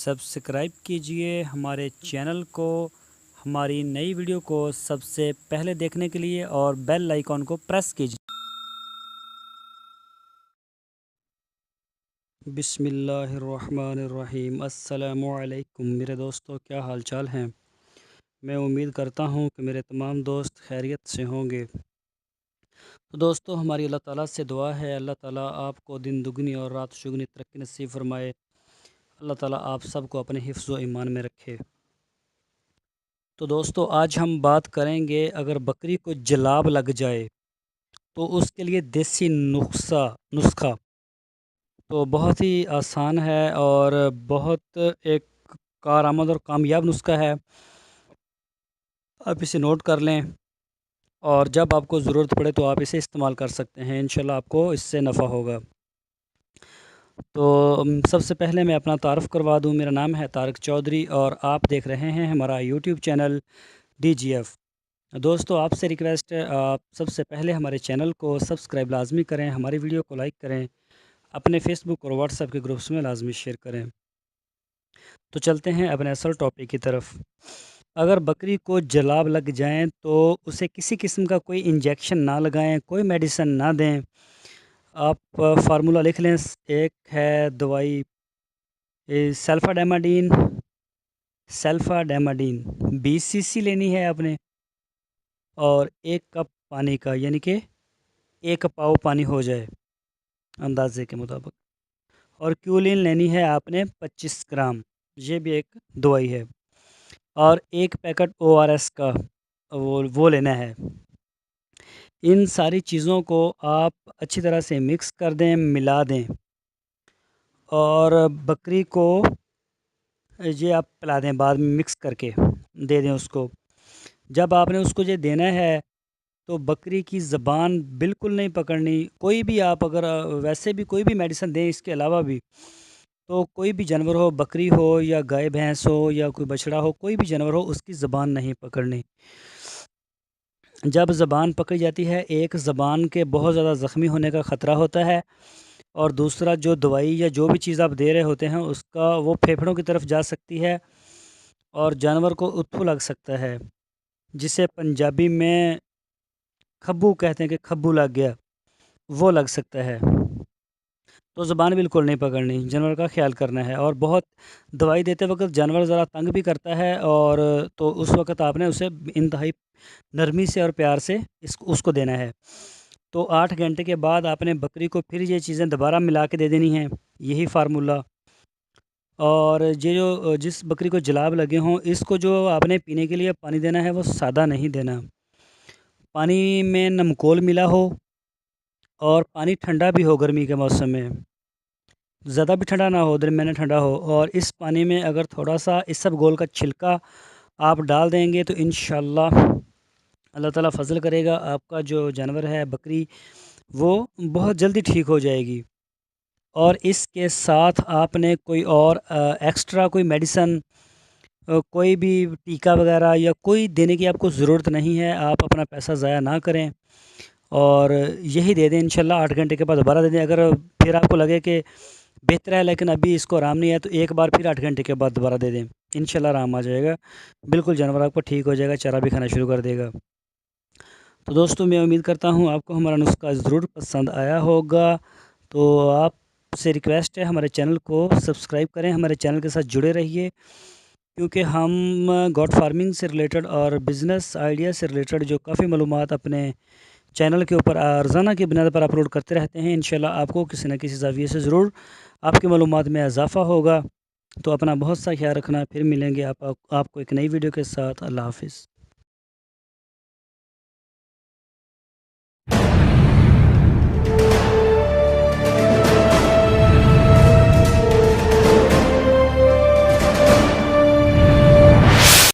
Subscribe کیجئے ہمارے channel کو، ہماری نئی ویڈیو کو سب سے پہلے دیکھنے کے لیے، اور بیل آئیکن کو پریس کیجئے۔ بسم اللہ الرحمن الرحیم۔ السلام علیکم میرے دوستو، کیا حال چال ہیں؟ میں امید کرتا ہوں کہ میرے تمام دوست خیریت سے ہوں گے۔ تو دوستو، ہماری اللہ تعالیٰ سے دعا ہے، اللہ تعالیٰ آپ کو دن دگنی اور رات شگنی ترقی نصیب فرمائے۔ اللہ تعالیٰ آپ سب کو اپنے حفظ و ایمان میں رکھے۔ تو دوستو، آج ہم بات کریں گے، اگر بکری کو جلاب لگ جائے تو اس کے لیے دیسی نسخہ تو بہت ہی آسان ہے اور بہت ایک کارآمد اور کامیاب نسخہ ہے۔ آپ اسے نوٹ کر لیں، اور جب آپ کو ضرورت پڑے تو آپ اسے استعمال کر سکتے ہیں، انشاءاللہ آپ کو اس سے نفع ہوگا۔ تو سب سے پہلے میں اپنا تعارف کروا دوں، میرا نام ہے طارق چودھری اور آپ دیکھ رہے ہیں ہمارا یوٹیوب چینل DGF۔ دوستو، آپ سے ریکویسٹ ہے، آپ سب سے پہلے ہمارے چینل کو سبسکرائب لازمی کریں، ہماری ویڈیو کو لائک کریں، اپنے فیس بک اور واٹس ایپ کے گروپس میں لازمی شیئر کریں۔ تو چلتے ہیں اپنے اصل ٹاپک کی طرف۔ اگر بکری کو جلاب لگ جائیں تو اسے کسی قسم کا کوئی انجیکشن نہ لگائیں، کوئی میڈیسن نہ دیں۔ آپ فارمولہ لکھ لیں، ایک ہے دوائی سلفاڈیماڈین 20 cc لینی ہے آپ نے، اور 1 کپ پانی کا، یعنی کہ 1 پاؤ پانی ہو جائے اندازے کے مطابق۔ اور کیولین لینی ہے آپ نے 25 گرام، یہ بھی ایک دوائی ہے۔ اور 1 پیکٹ ORS کا وہ لینا ہے۔ ان ساری چیزوں کو آپ اچھی طرح سے مکس کر دیں، ملا دیں، اور بکری کو یہ آپ پلا دیں، بعد میں مکس کر کے دے دیں اس کو۔ جب آپ نے اس کو یہ دینا ہے تو بکری کی زبان بالکل نہیں پکڑنی۔ کوئی بھی آپ اگر ویسے بھی کوئی بھی میڈیسن دیں اس کے علاوہ بھی، تو کوئی بھی جانور ہو، بکری ہو یا گائے بھینس ہو یا کوئی بچڑا ہو، کوئی بھی جانور ہو، اس کی زبان نہیں پکڑنی۔ جب زبان پکڑی جاتی ہے، ایک زبان کے بہت زیادہ زخمی ہونے کا خطرہ ہوتا ہے، اور دوسرا جو دوائی یا جو بھی چیز آپ دے رہے ہوتے ہیں اس کا وہ پھیپھڑوں کی طرف جا سکتی ہے اور جانور کو اتھو لگ سکتا ہے، جسے پنجابی میں کھبو کہتے ہیں، کہ کھبو لگ گیا، وہ لگ سکتا ہے۔ تو زبان بالکل نہیں پکڑنی، جانور کا خیال کرنا ہے۔ اور بہت دوائی دیتے وقت جانور ذرا تنگ بھی کرتا ہے، اور تو اس وقت آپ نے اسے انتہائی نرمی سے اور پیار سے اس کو دینا ہے۔ تو 8 گھنٹے کے بعد آپ نے بکری کو پھر یہ چیزیں دوبارہ ملا کے دے دینی ہیں، یہی فارمولہ۔ اور یہ جو جس بکری کو جلاب لگے ہوں، اس کو جو آپ نے پینے کے لیے پانی دینا ہے وہ سادہ نہیں دینا، پانی میں نمکول ملا ہو، اور پانی ٹھنڈا بھی ہو، گرمی کے موسم میں زیادہ بھی ٹھنڈا نہ ہو، درمیانے ٹھنڈا ہو۔ اور اس پانی میں اگر تھوڑا سا اسب گول کا چھلکا آپ ڈال دیں گے تو انشاءاللہ اللہ تعالیٰ فضل کرے گا، آپ کا جو جانور ہے بکری وہ بہت جلدی ٹھیک ہو جائے گی۔ اور اس کے ساتھ آپ نے کوئی اور ایکسٹرا کوئی میڈیسن، کوئی بھی ٹیکا وغیرہ یا کوئی دینے کی آپ کو ضرورت نہیں ہے۔ آپ اپنا پیسہ ضائع نہ کریں اور یہی دے دیں، انشاءاللہ 8 گھنٹے کے بعد دوبارہ دے دیں۔ اگر پھر آپ کو لگے کہ بہتر ہے لیکن ابھی اس کو آرام نہیں ہے، تو ایک بار پھر 8 گھنٹے کے بعد دوبارہ دے دیں، انشاءاللہ آرام آ جائے گا، بالکل جانور آپ کو ٹھیک ہو جائے گا، چارہ بھی کھانا شروع کر دے گا۔ تو دوستو، میں امید کرتا ہوں آپ کو ہمارا نسخہ ضرور پسند آیا ہوگا۔ تو آپ سے ریکویسٹ ہے، ہمارے چینل کو سبسکرائب کریں، ہمارے چینل کے ساتھ جڑے رہیے، کیونکہ ہم گوٹ فارمنگ سے ریلیٹڈ اور بزنس آئیڈیا سے ریلیٹڈ جو کافی معلومات اپنے چینل کے اوپر روزانہ کی بنیاد پر اپلوڈ کرتے رہتے ہیں۔ انشاءاللہ آپ کو کسی نہ کسی زاویے سے ضرور آپ کی معلومات میں اضافہ ہوگا۔ تو اپنا بہت سا خیال رکھنا، پھر ملیں گے آپ کو ایک نئی ویڈیو کے ساتھ۔ اللہ حافظ۔